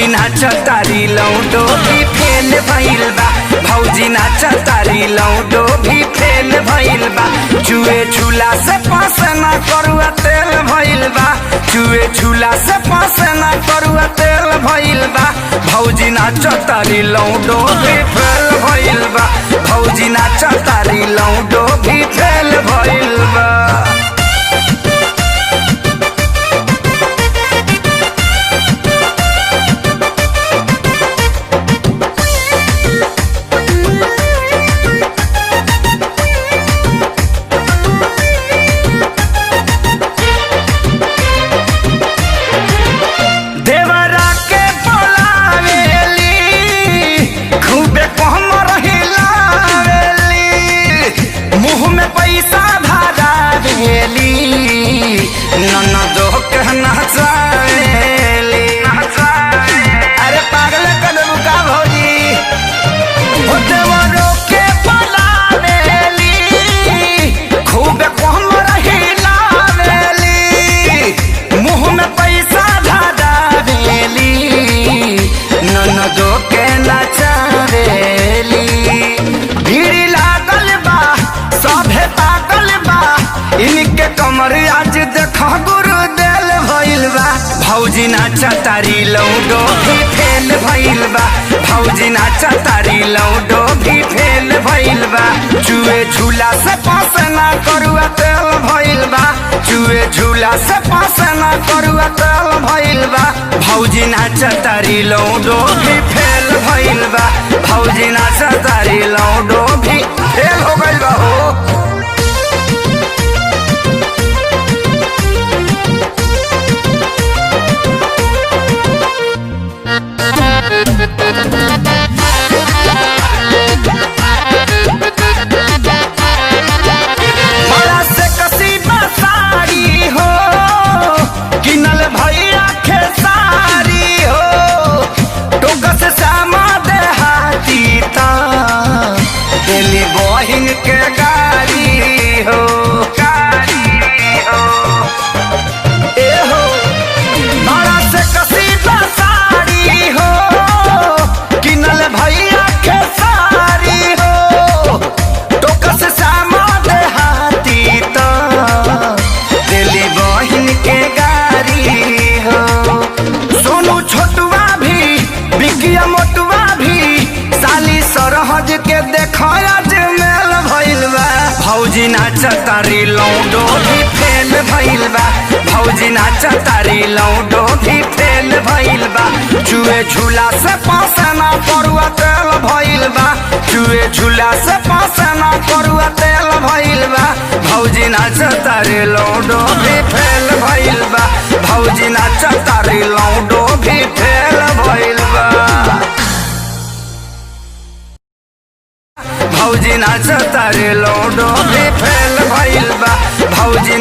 भौजी नाच तारी लौडो भी फेल भइल बा। भौजी नाच तारी लौडो भी फेल भइल बा। चुए झूला से पास ना करुआ तेल भइल बा। चुए झूला से पास ना करुआ तेल भइल बा। भौजी नाच तारी लौडो भी फेल भइल बा। भौजी नाच तारी लौडो भी फेल भइल बा। अरे पागल कदम का भौजी हो देवरो के पलावेली खूब कम रहिलावेली। मुँह में पैसा धरावेली ननदो के नचावेली। भीड़ लागल बा सभे पागल बा इनके कमर आज देखा गुरु देल भइल बा। भौजी नाच तारी लौडो भी फेल भइल बा। भौजी नाच तारी लौडो भी फेल भइल बा। चुए झूला से पास ना करुआ तेल भइल बा। चुए झूला से पास ना करुआ तेल भइल बा। भौजी नाच तारी लौडो भी फेल भइल बा। भौजी नाच तारी लौडो भी फेल हो गइल बा हो। बहिन के गाड़ी हो ए हो बड़ा से कसीदा साड़ी हो किनल भैया के साड़ी हो। टोकस सामा देहाती तो दिली बहिन के गाड़ी हो। सोनू छोटुआ भी बिकिया मोटुआ भी साली सरहज के देखया भौजी नाच तारी लौडो भी फेल भइल बा। भौजी नाच तारी लौडो भी फेल भइल बा। चुए झूला से पास ना करुआ तेल भइल बा। चुए झूला से पास ना करुआ तेल भइल बा। भौजी नाच तारी लौडो भी फेल भइल बा। भौजी नाच तारी लौडो भी फेल भइल बा। भौजी नाच तारी लौडो भी फेल भइल बा। भौजी